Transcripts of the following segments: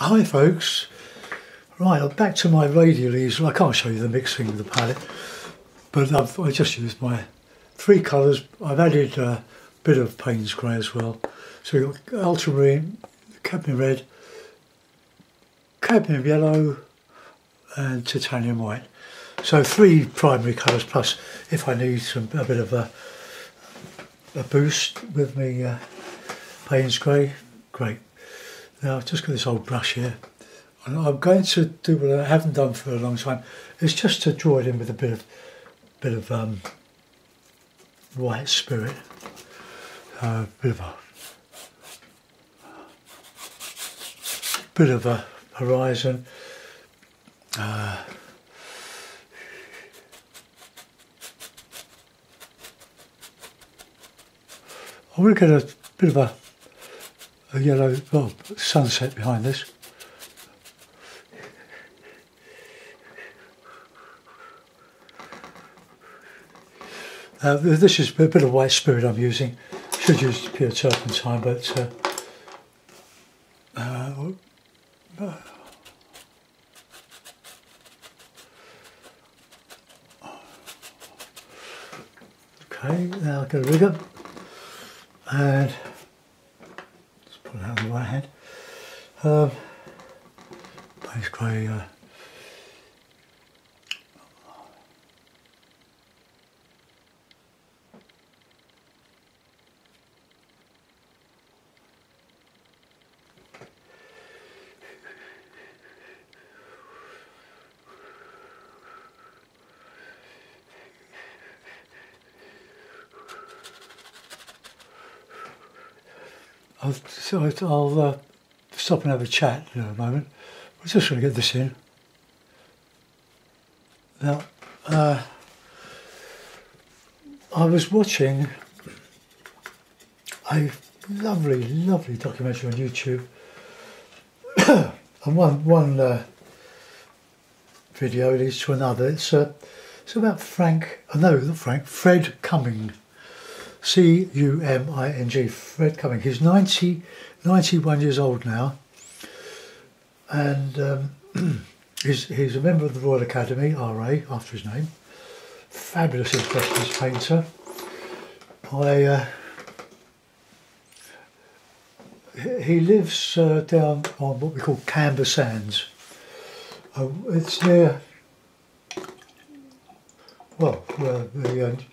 Hi folks, right, back to my radial easel. I can't show you the mixing of the palette, but I just used my three colours. I've added a bit of Payne's grey as well. So you've got ultramarine, cadmium red, cadmium yellow and titanium white. So three primary colours, plus if I need a bit of a boost with me Payne's grey, great. Now I've just got this old brush here, and I'm going to do what I haven't done for a long time. It's just to draw it in with a bit of white spirit, bit of a horizon. I want to get a bit of a yellow, well, sunset behind this. This is a bit of white spirit I'm using. Should use pure turpentine, but okay, now I'll get a rig up and let's put it out in the right hand. Payne's grey. I'll stop and have a chat in a moment. We're just going to get this in. Now, I was watching a lovely documentary on YouTube, and one video leads to another. It's about Fred Cumming. C-U-M-I-N-G, Fred Cumming. He's 91 years old now, and he's a member of the Royal Academy, RA, after his name. Fabulous impressionist painter. He lives down on what we call Camber Sands. It's near, well, where the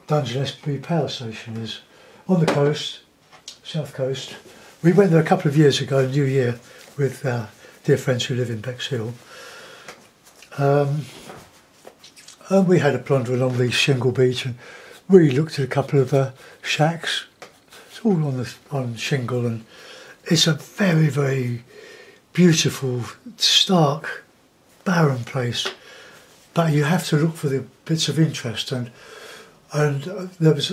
Dungeness power station is, on the coast, south coast. We went there a couple of years ago, New Year, with our dear friends who live in Bexhill. And we had a plunder along the shingle beach, and we looked at a couple of shacks. It's all on shingle, and it's a very beautiful, stark, barren place. But you have to look for the bits of interest, and there was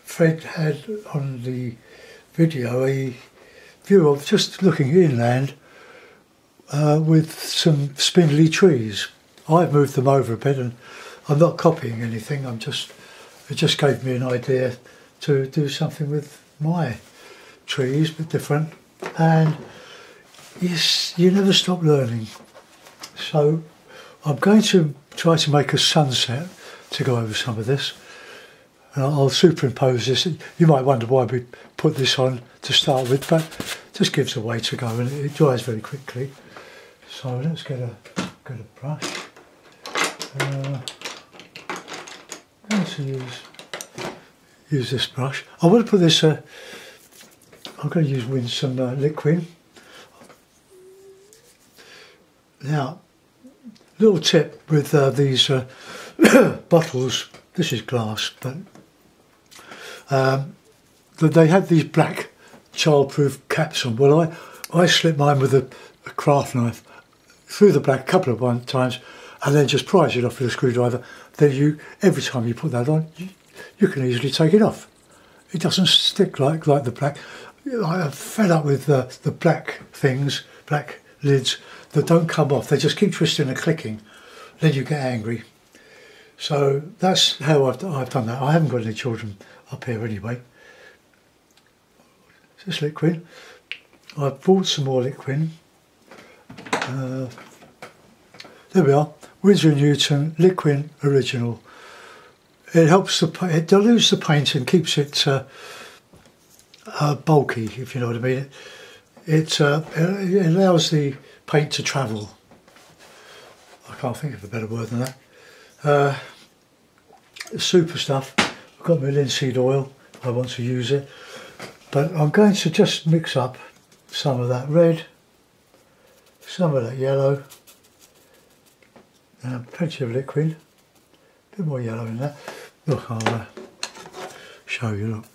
Fred had on the video a view of just looking inland with some spindly trees. I've moved them over a bit, and I'm not copying anything. it just gave me an idea to do something with my trees, but different. And yes, you never stop learning. So I'm going to try to make a sunset to go over some of this. I'll superimpose this. You might wonder why we put this on to start with, but it just gives a way to go, and it dries very quickly. So let's get a brush. I'm going to use this brush. I want to put this. I'm going to use some liquid. Now, little tip with these bottles. This is glass, but they have these black childproof caps on. Well, I slipped mine with a craft knife through the black a couple of times, and then just prise it off with a screwdriver. Then every time you put that on, you can easily take it off. It doesn't stick like the black. I'm fed up with the black things, black lids that don't come off. They just keep twisting and clicking. Then you get angry. So that's how I've done that. I haven't got any children up here anyway. Is this liquid? I've bought some more liquid. There we are, Winsor & Newton Liquid Original. It helps it dilutes the paint and keeps it bulky, if you know what I mean. It allows the paint to travel. I can't think of a better word than that. Super stuff. I've got my linseed oil. I want to use it, but I'm going to just mix up some of that red, some of that yellow, and plenty of liquid. A bit more yellow in there. Look, I'll show you. Look.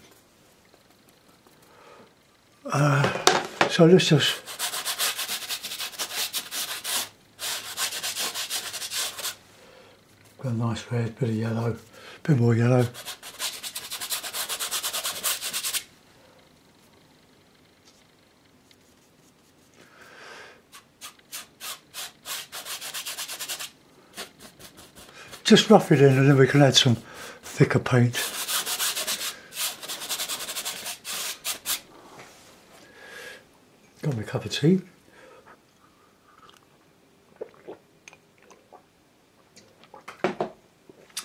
So let's just got a nice red, bit of yellow, bit more yellow. Just rough it in and then we can add some thicker paint. Got my cup of tea.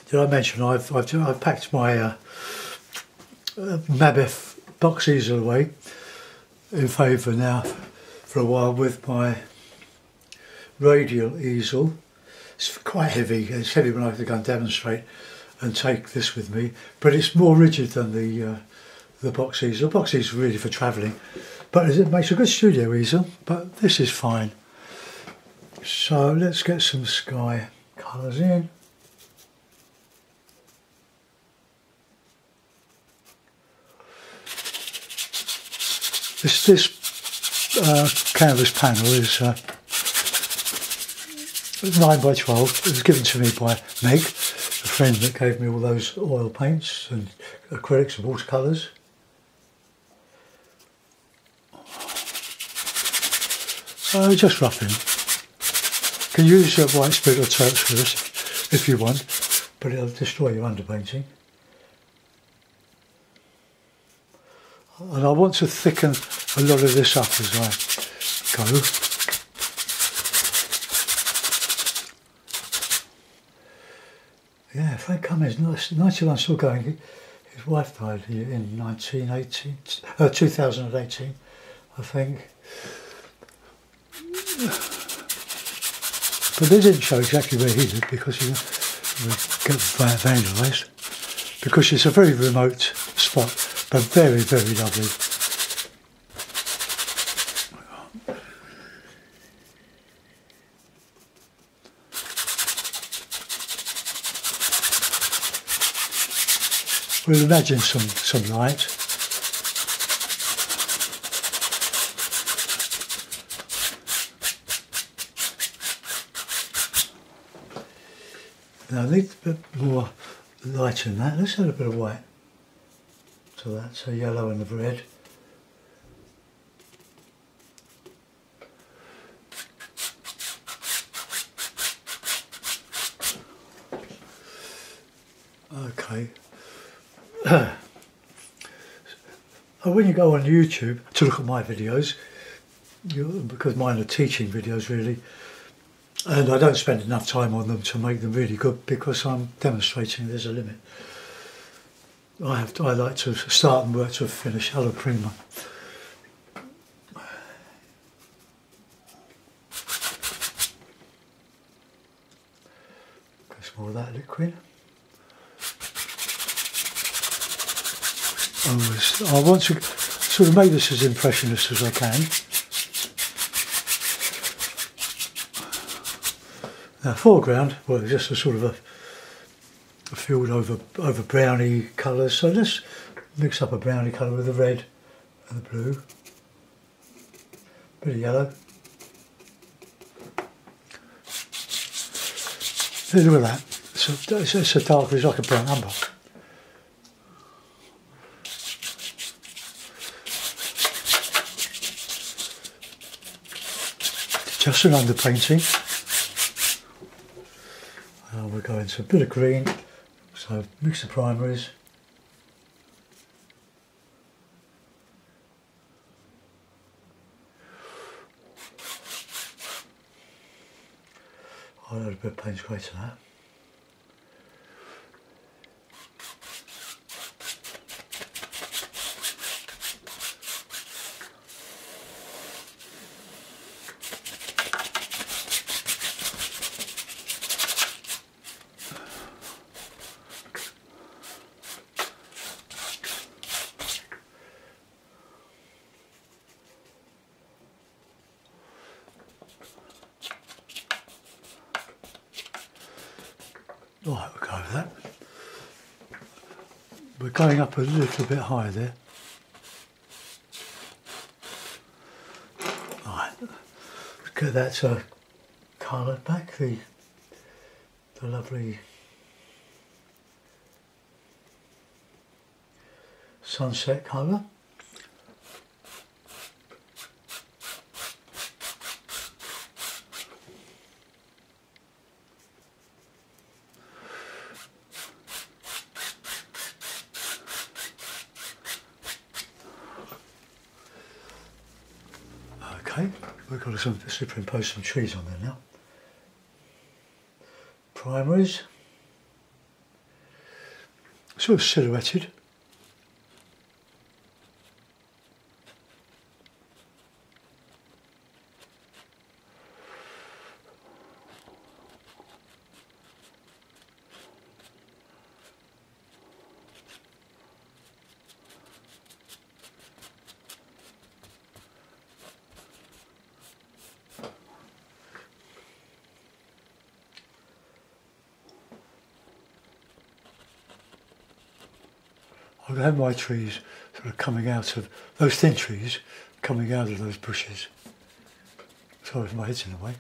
Did I mention I've packed my Mabeth box easel away in favour now for a while with my radial easel. It's quite heavy. It's heavy when I have to go and demonstrate and take this with me, but it's more rigid than the box easel. The box easel is really for travelling, but it makes a good studio easel. But this is fine. So let's get some sky colours in. This canvas panel is 9 by 12. It was given to me by Meg, a friend that gave me all those oil paints and acrylics and watercolours. So just roughing. You can use your white spirit or turquoise for this if you want, but it'll destroy your underpainting. And I want to thicken a lot of this up as I go. Yeah, Frank Cummings, 91, still going. His wife died in 2018, I think. But they didn't show exactly where he lived because he got vandalised. Because it's a very remote spot, but very, very lovely. We'll imagine some light. Now I need a bit more light in that. Let's add a bit of white to that, so yellow and the red. Okay. When you go on YouTube to look at my videos, because mine are teaching videos really, and I don't spend enough time on them to make them really good because I'm demonstrating there's a limit. I like to start and work to finish, alla prima. Get some more of that liquid. I want to sort of make this as impressionist as I can. Now foreground, well, it's just a sort of a field over browny colours. So let's mix up a browny colour with the red and the blue. Bit of yellow. Look at that. It's a darker, it's like a brown umber. Just an underpainting. We're going to a bit of green, so mix the primaries. I'll add a bit of Payne's Grey to that. Right, we'll go with that. We're going up a little bit higher there. Right, get that colour back, the lovely sunset colour. Okay, we've got to superimpose some trees on there now. Primaries, sort of silhouetted. I have my trees sort of coming out of, those thin trees coming out of those bushes. Sorry if my head's in the way.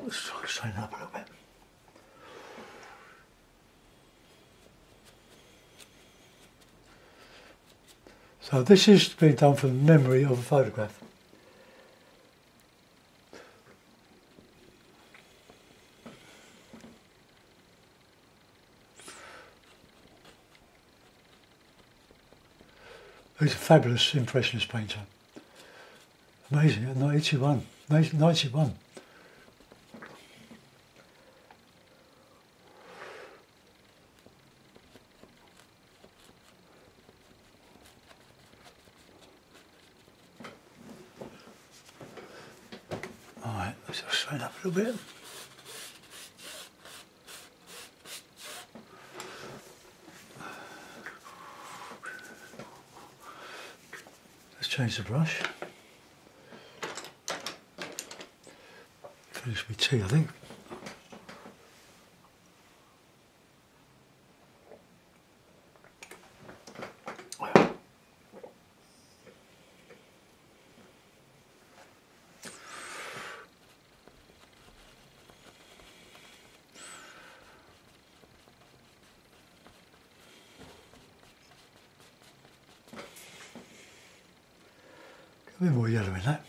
Let's try to straighten up a little bit. So this is being done from memory of a photograph. He's a fabulous impressionist painter. Amazing, at 91. 91. Alright, let's just straighten up a little bit. Let's change the brush. Finish my tea, I think. A bit more yellow in that.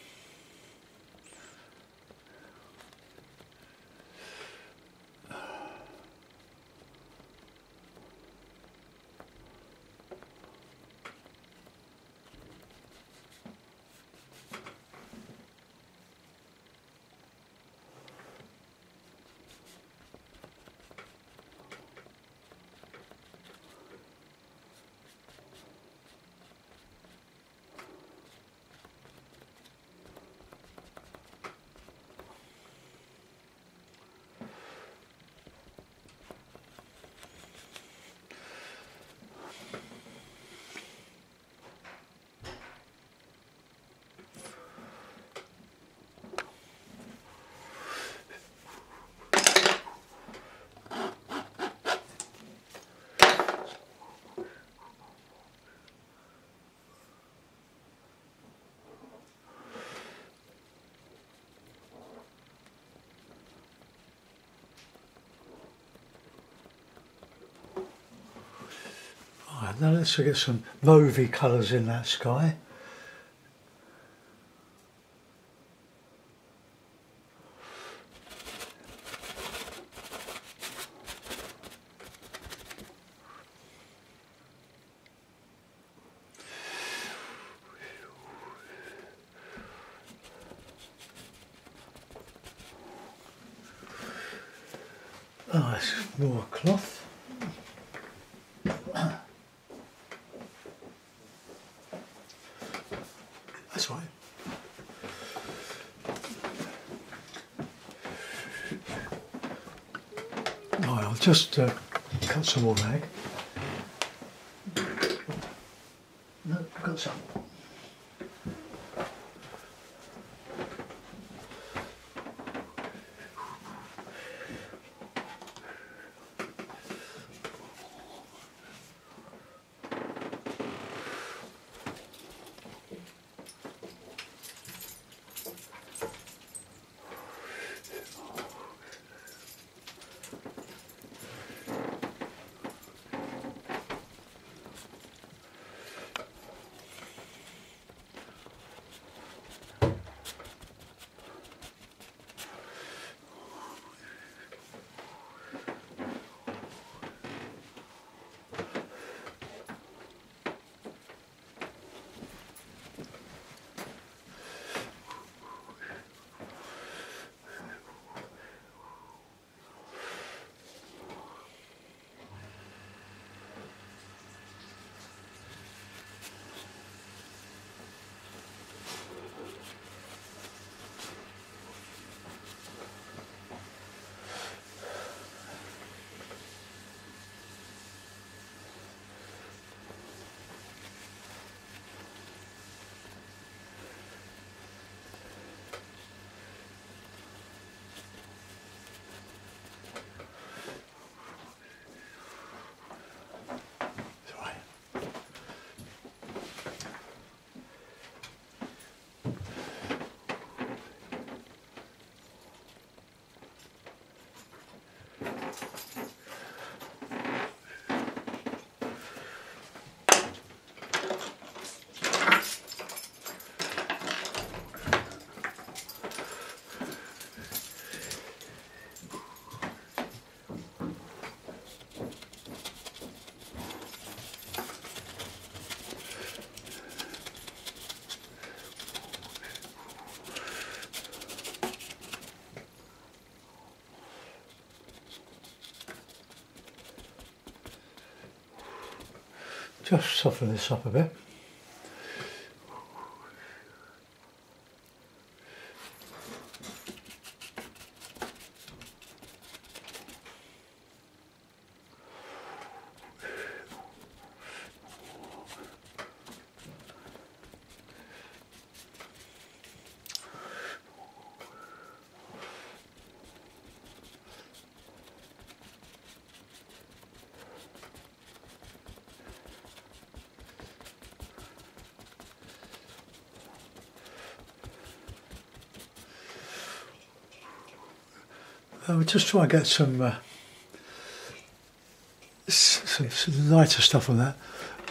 Right, now let's get some mauvey colours in that sky. Oh, that's more cloth. That's right. Right, I'll just cut some more rag. No, I've got some. Just soften this up a bit. We'll just try and get some lighter stuff on that,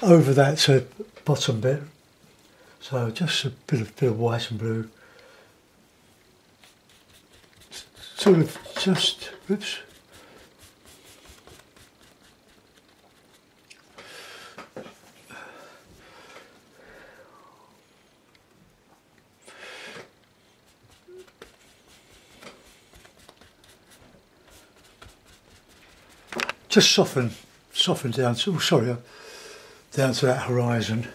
over that bottom bit. So just a bit of white and blue. Sort of just, oops. Just soften down to, down to that horizon.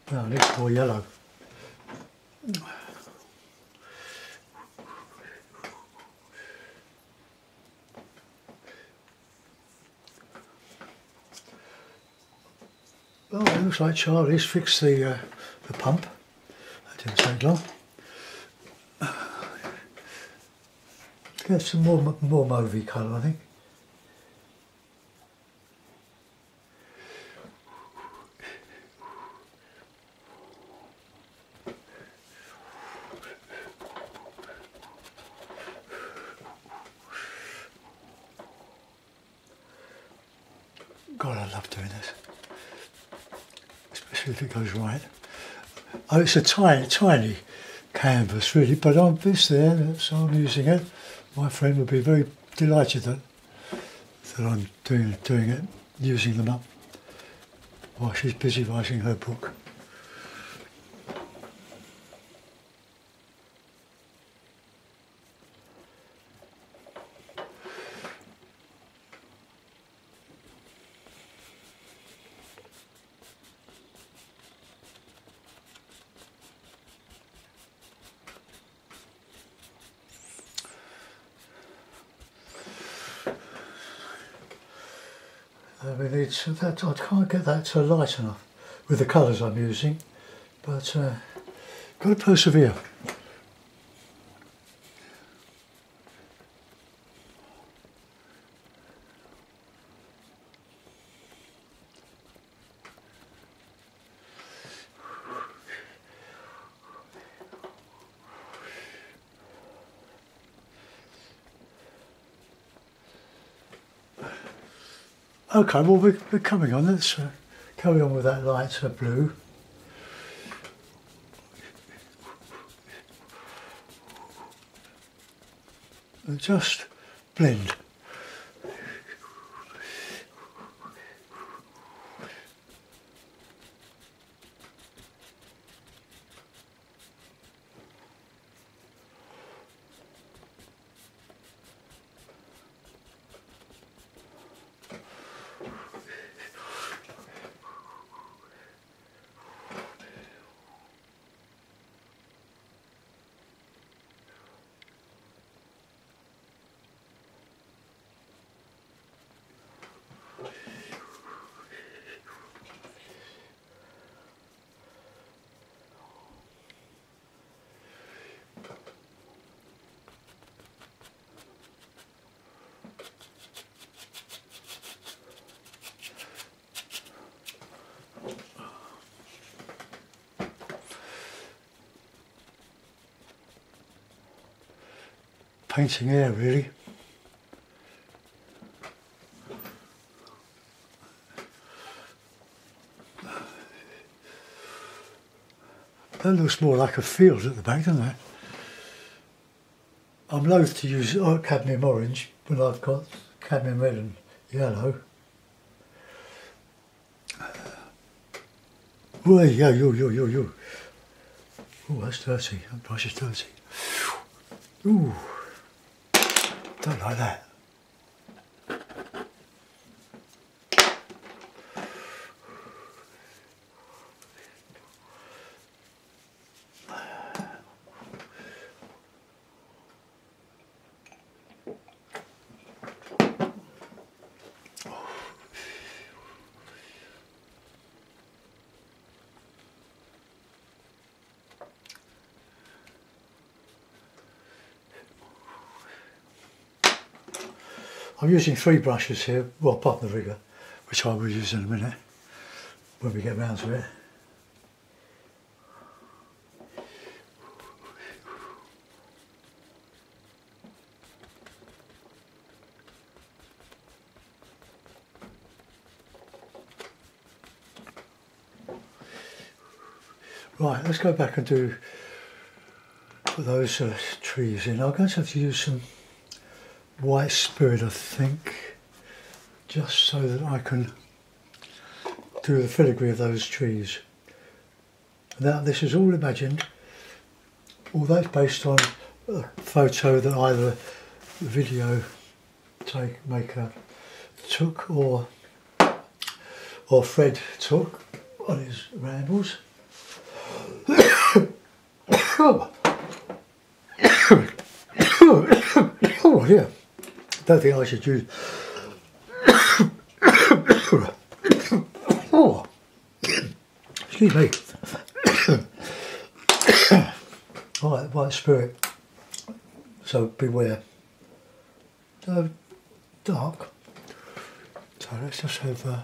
Now I need more yellow. Well, it looks like Charlie's fixed the pump. That didn't take long. get some more mauvey colour, I think. God, I love doing this, especially if it goes right. Oh, it's a tiny canvas really, but it's there, so I'm using it. My friend would be very delighted that I'm doing it, using them up while she's busy writing her book. We need that. I can't get that light enough with the colours I'm using, but got to persevere. Okay, well we're coming on. Let's carry on with that light blue. And just blend. Painting air really. That looks more like a field at the back, doesn't it? I'm loath to use cadmium orange when I've got cadmium red and yellow. Oh, yeah, yo. Oh, that's dirty. That brush is dirty. Ooh. Don't like that. I'm using 3 brushes here, well apart from the rigger, which I will use in a minute when we get round to it. Right, let's go back and put those trees in. I'm going to have to use some white spirit, I think, just so that I can do the filigree of those trees. Now this is all imagined, all that's based on a photo that either the video maker took or Fred took on his rambles. Oh yeah. Don't think I should use. Oh, excuse me. All right, white spirit. So beware. dark. So let's just have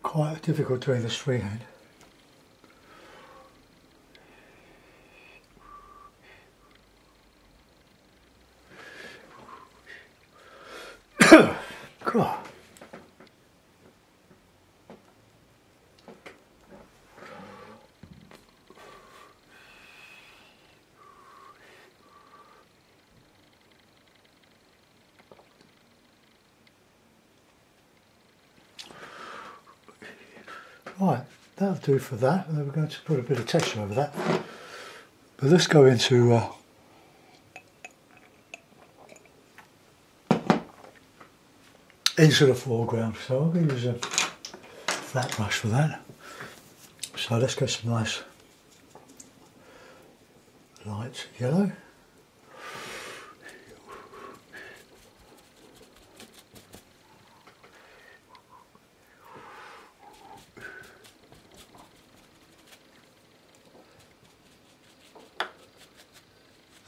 quite difficult doing this freehand. God. Right, that'll do for that. And then we're going to put a bit of texture over that. But let's go into the foreground. So I'm going to use a flat brush for that. So let's get some nice light yellow.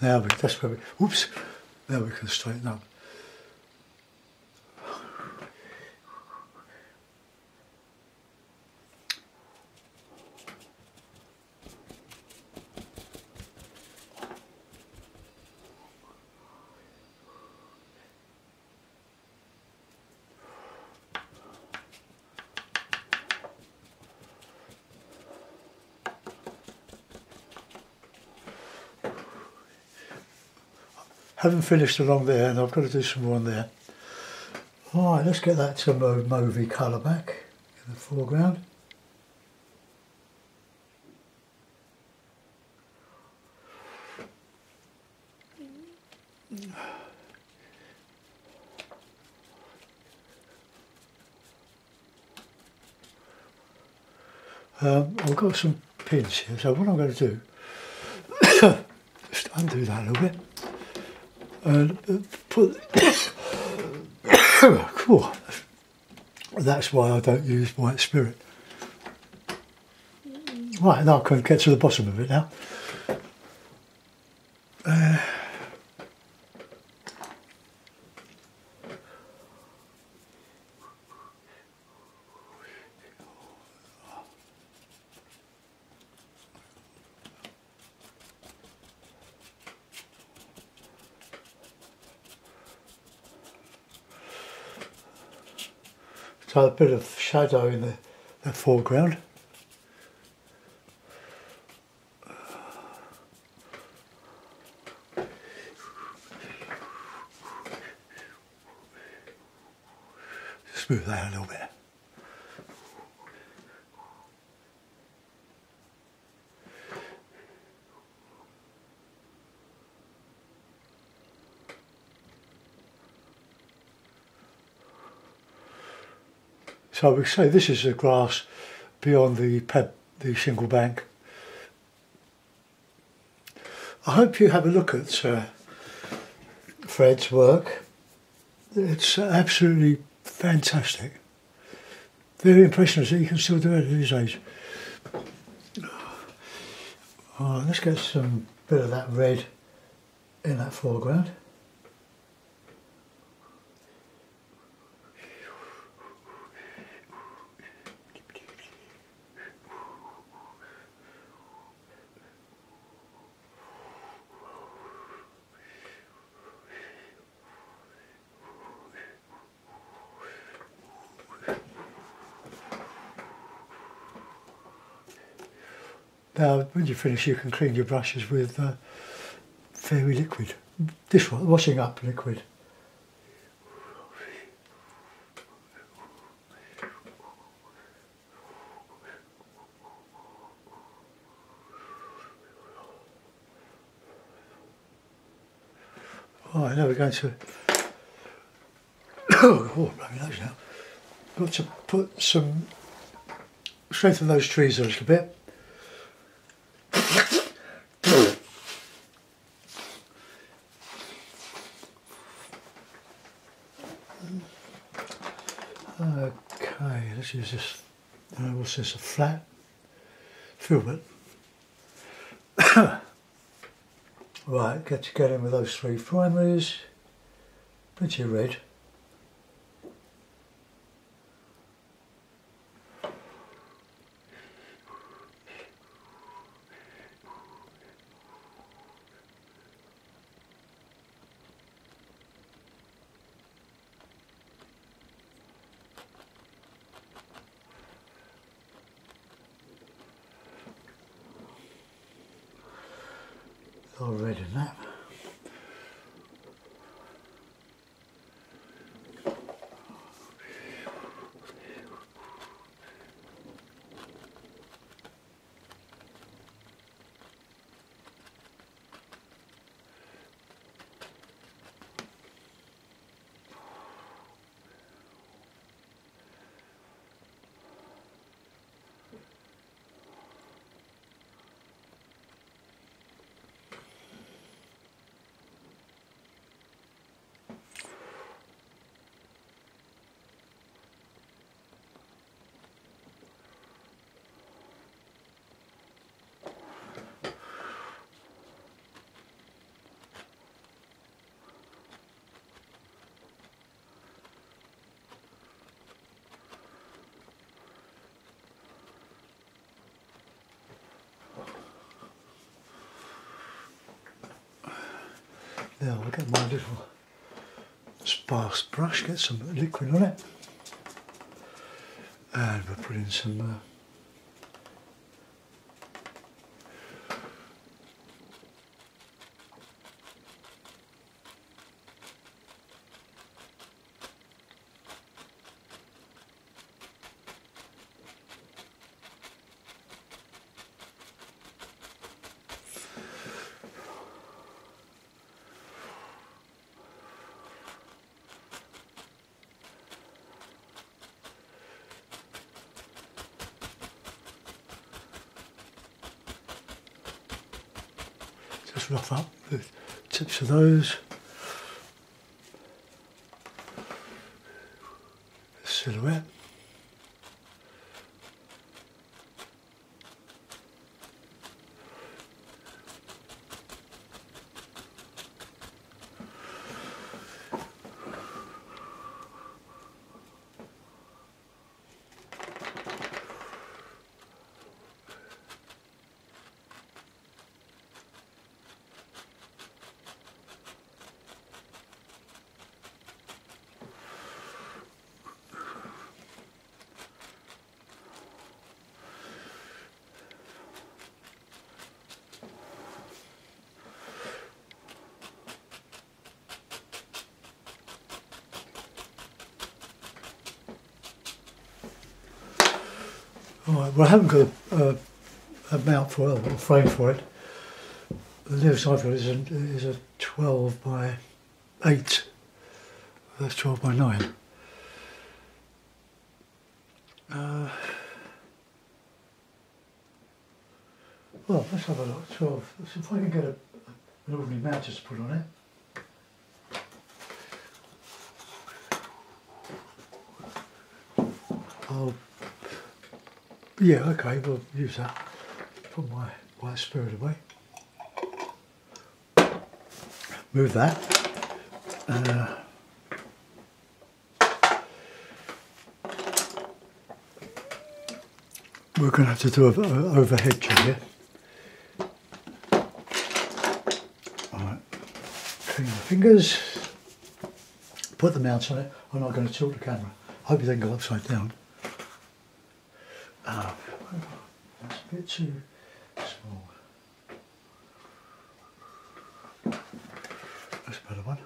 Now that's where we, oops, now we can straighten up. Haven't finished along there, and I've got to do some more on there. Alright, let's get that to mauvey colour back in the foreground. I've got some pins here, so what I'm going to do, just undo that a little bit. And put cool. That's why I don't use white spirit. Right, now I can get to the bottom of it now. So a bit of shadow in the foreground. Smooth that out a little bit. So we say this is the grass beyond the shingle bank. I hope you have a look at Fred's work. It's absolutely fantastic. Very impressive that he can still do it at his age. Alright, let's get some bit of that red in that foreground. Now, when you finish, you can clean your brushes with fairy liquid, washing up liquid. Right, now we're going to oh, bloody nose now. Got to put some, strengthen those trees a little bit. Okay, let's use this, what's this, a flat filbert. Right, get in with those three primaries, plenty of red. All red in that. Now I'll get my little sparse brush, get some liquid on it, and we'll put in some just rough up the tips of those. Silhouette. Alright, well I haven't got a mount for it, or a frame for it. The nearest I've got is a 12 by 8, that's 12 by 9. Well, let's have a look, 12, let's see if I can get an ordinary mount just to put on it. I'll Yeah, okay, we'll use that. Put my white spirit away. Move that. We're going to have to do an overhead jig here. Alright, clean the fingers. Put the mount on it. I'm not going to tilt the camera. I hope it doesn't go upside down. That's a bit too that's a better one.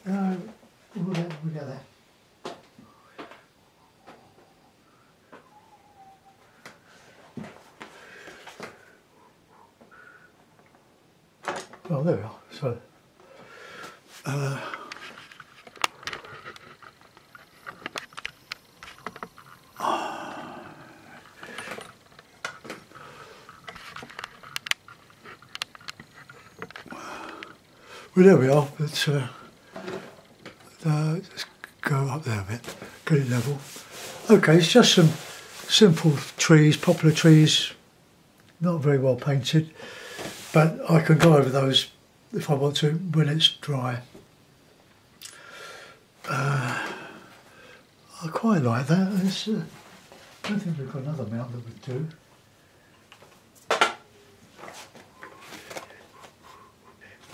No, we'll get there. Well, there we are. So, well, there we are. Let's just go up there a bit, get it level. Okay, it's just some simple trees, poplar trees, not very well painted, but I can go over those if I want to when it's dry. I quite like that. I don't think we've got another mount that would do.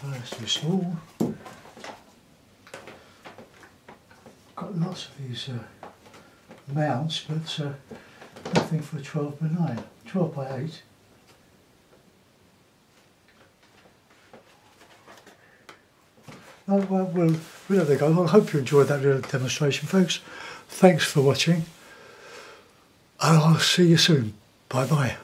That's too small. Got lots of these mounts, but nothing for 12 by 9, 12 by 8. Oh, well, we'll let that go. I hope you enjoyed that little demonstration, folks. Thanks for watching, and I'll see you soon. Bye bye.